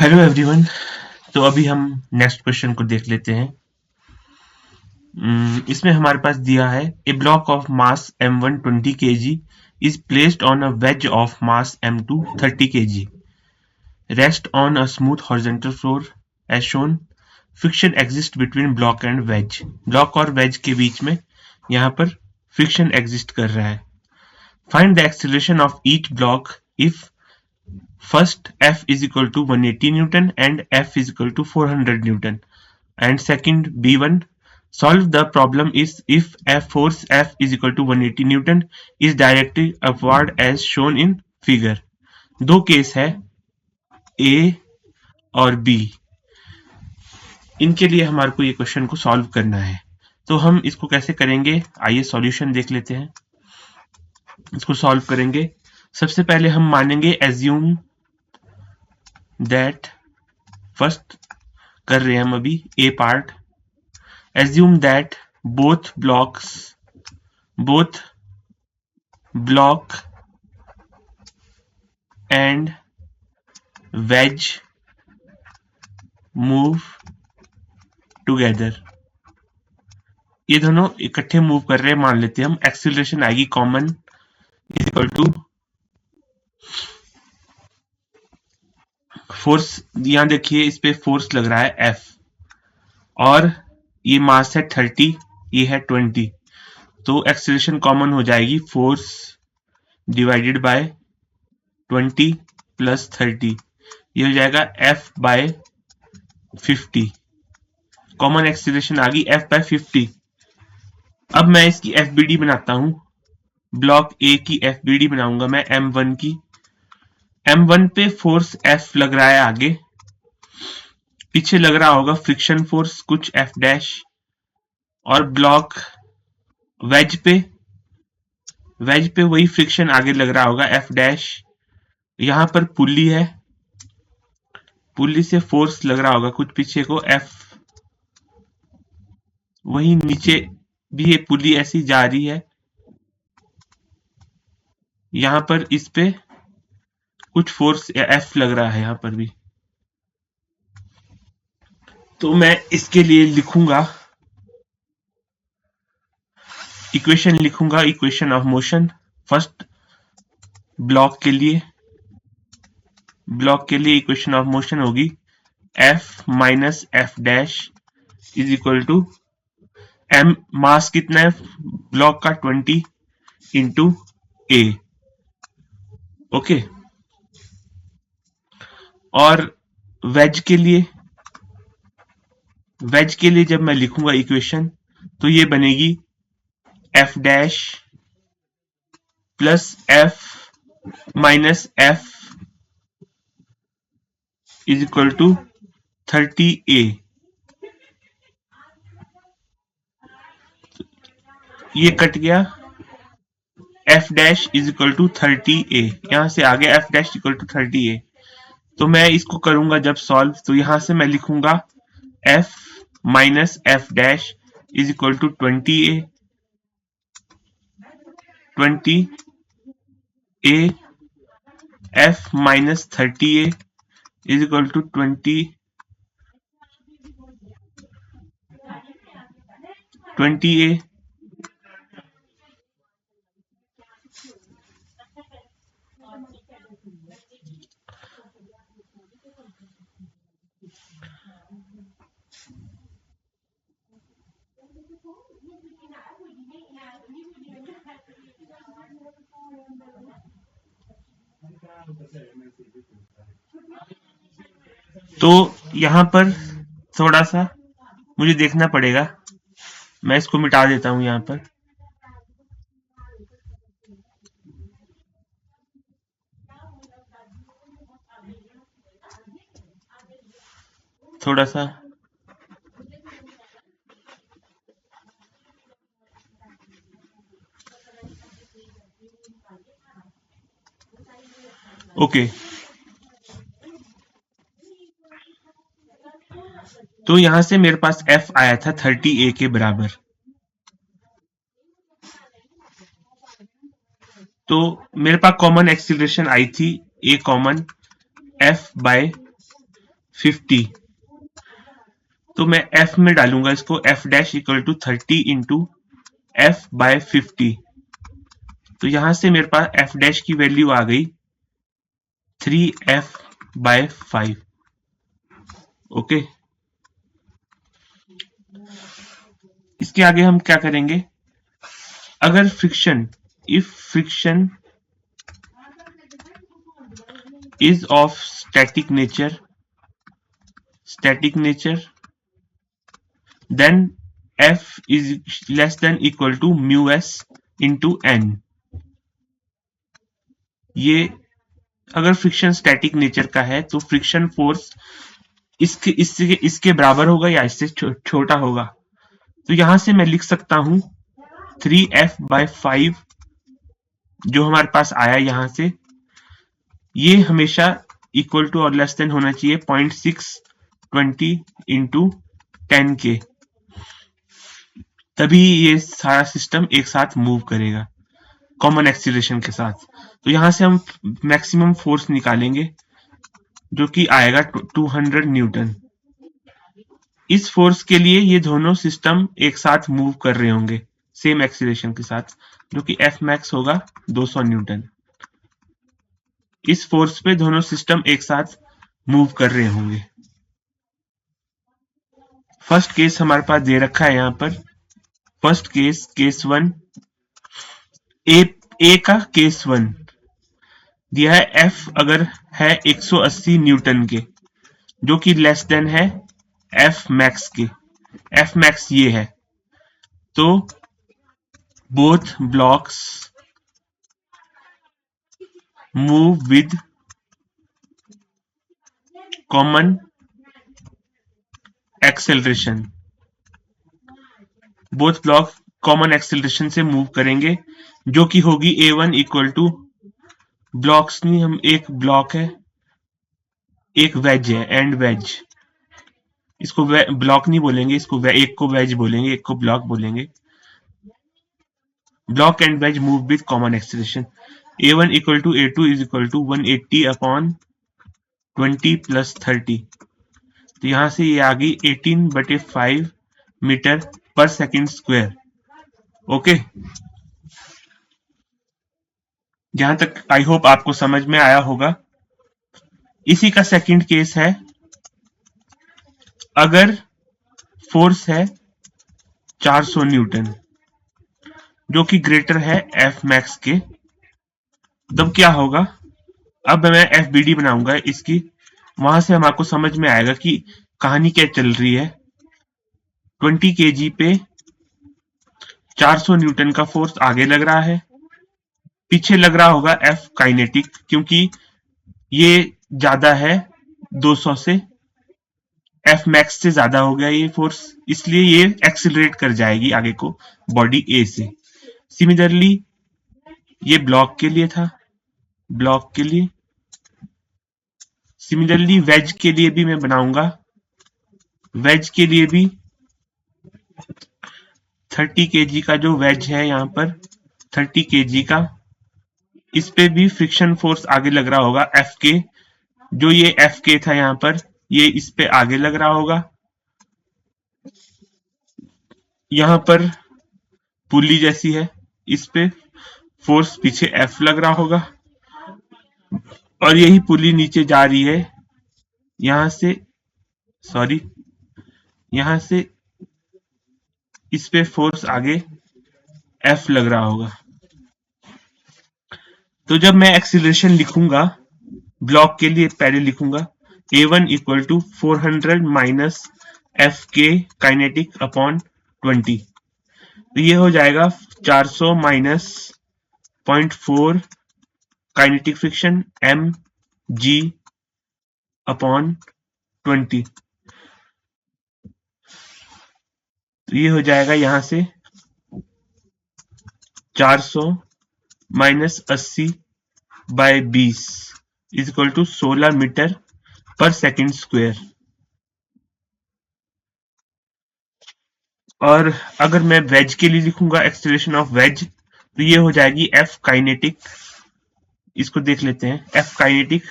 Hello everyone. तो अभी हम नेक्स्ट क्वेश्चन को देख लेते हैं। इसमें हमारे पास दिया है A block of mass m1 20 kg is placed on a wedge of mass m2 30 kg rest on a smooth horizontal floor as shown. Friction exist between block and wedge. Block और वेज के बीच में यहाँ पर friction exist कर रहा है। Find the acceleration of each block if first F is equal to 180 Newton and F is equal to 400 Newton, and second B1 solve the problem is if force F is equal to 180 Newton is directed upward as shown in figure। दो case है A और B, इनके लिए हमारे को ये question को solve करना है। तो हम इसको कैसे करेंगे, आइए सॉल्यूशन देख लेते हैं। इसको सॉल्व करेंगे, सबसे पहले हम मानेंगे एज्यूम दैट, फर्स्ट कर रहे हैं हम अभी A part. Assume that both block and wedge move together. ये दोनों इकट्ठे मूव कर रहे हैं, मान लेते हैं हम। एक्सीलरेशन आएगी common is equal to force, यहां देखिए इस पे फोर्स लग रहा है F और ये मास है 30, ये है 20, तो एक्सीलरेशन कॉमन हो जाएगी फोर्स डिवाइडेड बाय 20 प्लस 30, ये हो जाएगा F बाय 50। कॉमन एक्सीलरेशन आ गई F बाय 50। अब मैं इसकी FBD बनाता हूं, ब्लॉक A की FBD बनाऊंगा मैं M1 की। M1 पे फोर्स F लग रहा है आगे, पीछे लग रहा होगा फ्रिक्शन फोर्स कुछ F डैश, और ब्लॉक वेज पे वही फ्रिक्शन आगे लग रहा होगा F डैश। यहां पर पुल्ली है, पुल्ली से फोर्स लग रहा होगा कुछ पीछे को F, वही नीचे भी ये पुल्ली ऐसी जा रही है, यहां पर इस पे कुछ फोर्स F लग रहा है यहां पर भी। तो मैं इसके लिए लिखूंगा equation of motion. First block के लिए इक्वेशन ऑफ मोशन होगी F minus F dash is equal to M, mass कितना है ब्लॉक का 20 इंटू A, ओके। और वेज के लिए जब मैं लिखूंगा इक्वेशन, तो ये बनेगी F dash plus F minus F is equal to 30A। ये कट गया, F dash is equal to 30A, यहां से आगे F dash equal to 30A। तो मैं इसको करूंगा जब सॉल्व, तो यहां से मैं लिखूंगा F minus F dash is equal to 20A F minus 30A is equal to 20A। तो यहां पर थोड़ा सा मुझे देखना पड़ेगा, मैं इसको मिटा देता हूं यहां पर। थोड़ा सा ओके। तो यहां से मेरे पास F आया था 30A के बराबर, तो मेरे पास कॉमन एक्सीलरेशन आई थी A कॉमन F बाय 50, तो मैं f में डालूंगा इसको, f dash equal to 30 into f by 50। तो यहां से मेरे पास f डैश की वैल्यू आ गई 3f बाय 5। ओके, इसके आगे हम क्या करेंगे, अगर friction, if friction is of static nature then f is less than equal to mu s into n। ये अगर फ्रिक्शन स्टैटिक नेचर का है तो फ्रिक्शन फोर्स इसके बराबर होगा या इससे छोटा होगा। तो यहां से मैं लिख सकता हूं 3f बाय 5 जो हमारे पास आया यहां से, ये हमेशा इक्वल टू और लेस देन होना चाहिए 0.620 इंटू 10 के, तभी ये सारा सिस्टम एक साथ मूव करेगा कॉमन एक्सीलरेशन के साथ। तो यहां से हम मैक्सिमम फोर्स निकालेंगे जो कि आएगा 200 न्यूटन। इस फोर्स के लिए ये दोनों सिस्टम एक साथ मूव कर रहे होंगे सेम एक्सीलरेशन के साथ, जो कि एफ मैक्स होगा 200 न्यूटन। इस फोर्स पे दोनों सिस्टम एक साथ मूव कर रहे होंगे। फर्स्ट केस हमारे पास दे रखा है यहां पर, फर्स्ट केस, केस 1, ए का केस 1 दिया है, एफ अगर है 180 न्यूटन के जो कि लेस देन है एफ मैक्स के, एफ मैक्स ये है, तो both blocks move with common acceleration, both block common acceleration से मूव करेंगे जो कि होगी a1 इक्वल टू, ब्लॉक्स नहीं, हम एक ब्लॉक है, एक वेज है, एंड वेज, इसको ब्लॉक नहीं बोलेंगे, इसको एक को वेज बोलेंगे, एक को ब्लॉक बोलेंगे। Block and wedge move with common acceleration, a1 equal to a2 is equal to 180 upon 20 plus 30। तो यहां से ये आ गई 18/5 metre per second square. Okay, जहां तक आई होप आपको समझ में आया होगा। इसी का सेकंड केस है, अगर फोर्स है 400 न्यूटन जो कि ग्रेटर है एफ मैक्स के, तब क्या होगा, अब मैं एफ बी डी बनाऊंगा इसकी, वहां से हमको समझ में आएगा कि कहानी क्या चल रही है। 20 kg पे 400 न्यूटन का फोर्स आगे लग रहा है, पीछे लग रहा होगा एफ काइनेटिक, क्योंकि ये ज्यादा है 200 से, एफ मैक्स से ज्यादा हो गया ये फोर्स, इसलिए ये एक्सिलरेट कर जाएगी आगे को बॉडी ए से। सिमिलरली ये ब्लॉक के लिए था, ब्लॉक के लिए, सिमिलरली वेज के लिए भी मैं बनाऊंगा, वेज के लिए भी 30 kg का जो वेज है यहाँ पर 30 kg का, इस पे भी फ्रिक्शन फोर्स आगे लग रहा होगा एफ के, जो ये एफ के था यहाँ पर, ये इस पे आगे लग रहा होगा। यहाँ पर पुली जैसी है, इस पे फोर्स पीछे एफ लग रहा होगा, और यही पुली नीचे जा रही है यहां से, सॉरी, यहां से इस पे फोर्स आगे एफ लग रहा होगा। तो जब मैं एक्सीलरेशन लिखूंगा ब्लॉक के लिए, पहले लिखूंगा a1 equal to 400 minus F के काइनेटिक अपॉन 20, तो ये हो जाएगा 400 minus 0.4 kinetic friction M G upon 20, तो ये हो जाएगा यहां से 400 minus 80 by 20 is equal to 16 metre per second square. और अगर मैं वेज के लिए लिखूंगा एक्सेलरेशन ऑफ वेज, तो ये हो जाएगी एफ काइनेटिक, इसको देख लेते हैं, F kinetic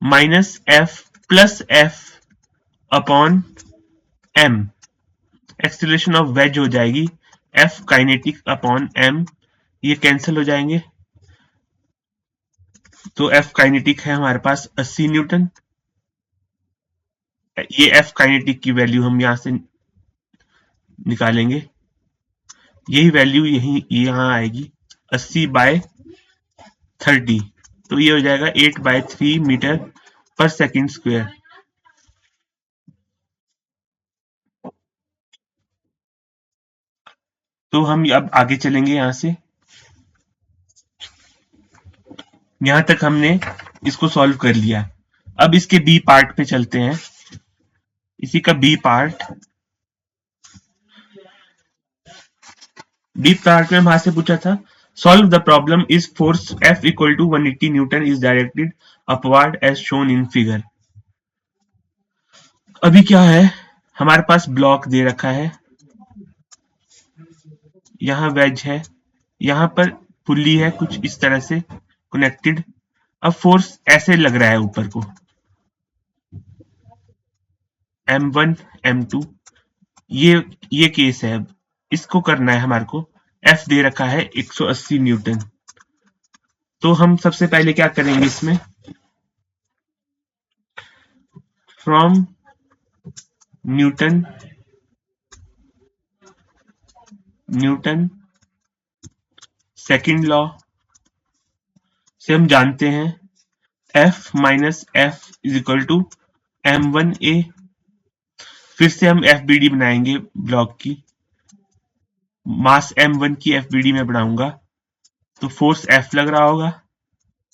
minus F plus F upon M, acceleration of wedge हो जाएगी एफ काइनेटिक अपॉन एम, ये कैंसिल हो जाएंगे, तो एफ काइनेटिक है हमारे पास 80 न्यूटन। ये एफ काइनेटिक की वैल्यू हम यहां से निकालेंगे, यही वैल्यू यही यहां आएगी 80/30, तो ये हो जाएगा 8/3 मीटर पर सेकंड स्क्वायर। तो हम अब आगे चलेंगे यहां से, यहां तक हमने इसको सॉल्व कर लिया। अब इसके बी पार्ट पे चलते हैं। इसी का बी पार्ट में वहां से पूछा था, solve the problem is force F equal to 180 newton is directed upward as shown in figure. अभी क्या है, हमारे पास ब्लॉक दे रखा है, यहाँ वेज है, यहाँ पर पुल्ली है कुछ इस तरह से कनेक्टेड। अब फोर्स ऐसे लग रहा है ऊपर को, M1 M2, ये केस है। अब इसको करना है हमारे को, F दे रखा है 180 न्यूटन। तो हम सबसे पहले क्या करेंगे इसमें, फ्रॉम न्यूटन सेकंड लॉ से हम जानते हैं F minus F is equal to M1A। फिर से हम FBD बनाएंगे ब्लॉक की, मास M1 की FBD में बनाऊंगा, तो फोर्स F लग रहा होगा,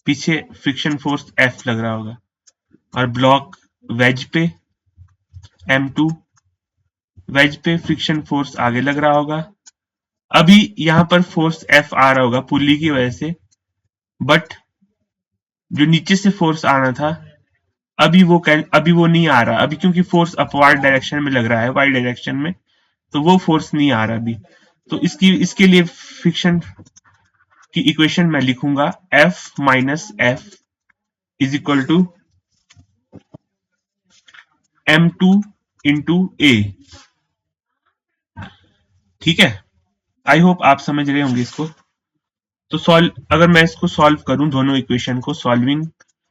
पीछे फ्रिक्शन फोर्स F लग रहा होगा, और ब्लॉक वेज पे M2, वेज पे फ्रिक्शन फोर्स आगे लग रहा होगा। अभी यहां पर फोर्स F आ रहा होगा पुल्ली की वजह से, बट जो नीचे से फोर्स आना था अभी वो नहीं आ रहा, अभी क्योंकि फोर्स अपवर्ड डायरेक्शन में लग रहा है, वाई डायरेक्शन में, तो वो फोर्स नहीं आ रहा अभी। तो इसके लिए फ्रिक्शन की इक्वेशन मैं लिखूंगा F minus F is equal to M2 into A. ठीक है, आई होप आप समझ रहे होंगे इसको। तो अगर मैं इसको सॉल्व करूं दोनों इक्वेशन को, सॉल्विंग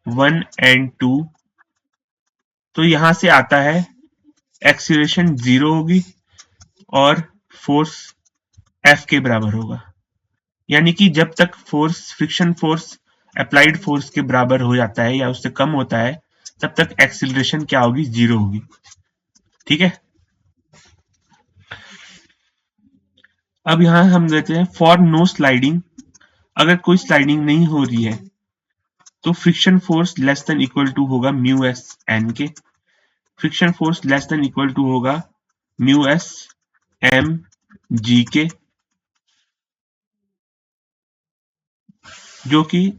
1 एंड 2, तो यहां से आता है एक्सीलरेशन 0 होगी और फोर्स F के बराबर होगा, यानी कि जब तक force friction force applied force के बराबर हो जाता है या उससे कम होता है, तब तक एक्सीलरेशन क्या होगी, 0 होगी। ठीक है, अब यहां हम देते हैं फॉर नो स्लाइडिंग, अगर कोई स्लाइडिंग नहीं हो रही है तो friction force less than equal to होगा म्यू एस एन के, friction force less than equal to होगा म्यू एस एम जी के, जो कि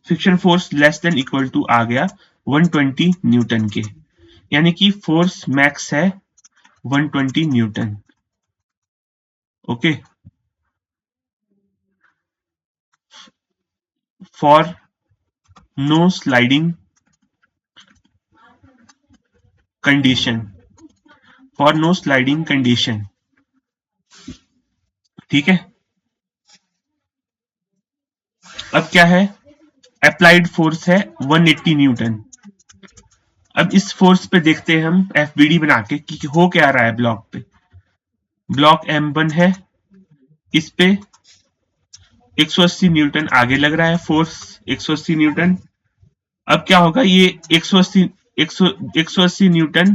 friction force less than equal to आ गया 120 न्यूटन के, यानी कि फोर्स मैक्स है 120 newton. Okay, for no sliding condition, for no sliding condition. ठीक है, अब क्या है, अप्लाइड फोर्स है 180 न्यूटन। अब इस फोर्स पे देखते हैं हम FBD बना के कि हो क्या रहा है ब्लॉक पे। ब्लॉक M1 है, इस पे 180 न्यूटन आगे लग रहा है, फोर्स 180 न्यूटन। अब क्या होगा, ये 180 न्यूटन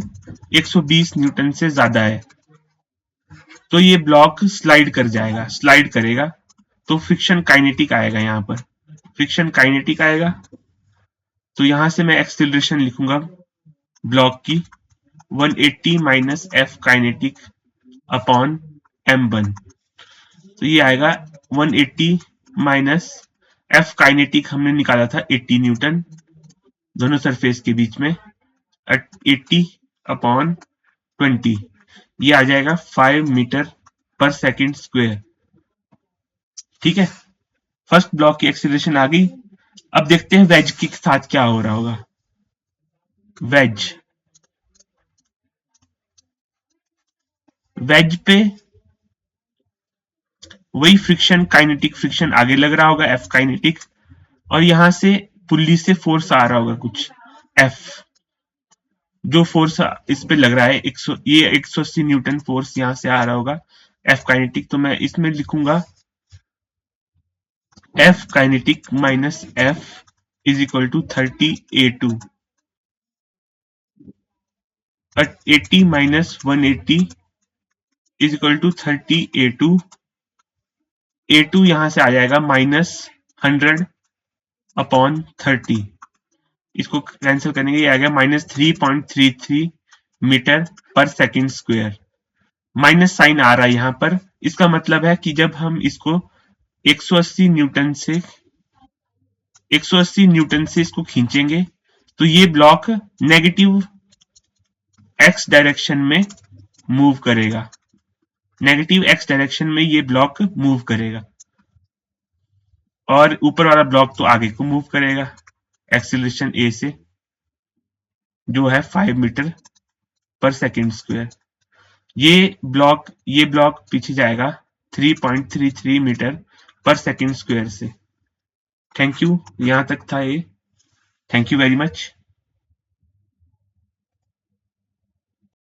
120 न्यूटन से ज्यादा है, तो ये ब्लॉक स्लाइड कर जाएगा, स्लाइड करेगा, तो फ्रिक्शन काइनेटिक आएगा, यहाँ पर फ्रिक्शन काइनेटिक आएगा। तो यहां से मैं एक्सेलरेशन लिखूंगा ब्लॉक की 180 minus F kinetic upon M1, तो ये आएगा 180 माइनस एफ काइनेटिक हमने निकाला था 80 न्यूटन दोनों सरफेस के बीच में, 80 अपॉन 20, ये आ जाएगा 5 मीटर पर सेकंड स्क्वायर। ठीक है, फर्स्ट ब्लॉक की एक्सीलरेशन आ गई। अब देखते हैं वेज के साथ क्या हो रहा होगा। वेज वेज पे वही फ्रिक्शन, काइनेटिक फ्रिक्शन आगे लग रहा होगा, एफ काइनेटिक, और यहां से पुल्ली से फोर्स आ रहा होगा कुछ एफ, जो फोर्स इस पे लग रहा है 100, ये 180 न्यूटन फोर्स यहां से आ रहा होगा, एफ काइनेटिक। तो मैं इसमें लिखूंगा F kinetic minus F is equal to 30 A2, 80 minus 180 is equal to 30 A2। A2 यहां से आ जाएगा माइनस 100/30, इसको कैंसिल करेंगे, ये आ गया -3.33 metre per second square. Minus sign आ रहा है यहाँ पर, इसका मतलब है कि जब हम इसको 180 न्यूटन से 180 न्यूटन से इसको खींचेंगे तो ये ब्लॉक नेगेटिव एक्स डायरेक्शन में मूव करेगा, नेगेटिव एक्स डायरेक्शन में ये ब्लॉक मूव करेगा, और ऊपर वाला ब्लॉक तो आगे को मूव करेगा एक्सीलरेशन ए से, जो है 5 मीटर पर सेकेंड स्क्वायर। ये ब्लॉक पीछे जाएगा 3.33 मीटर पर सेकेंड स्क्वायर से। थैंक यू, यहां तक था ये। Thank you very much.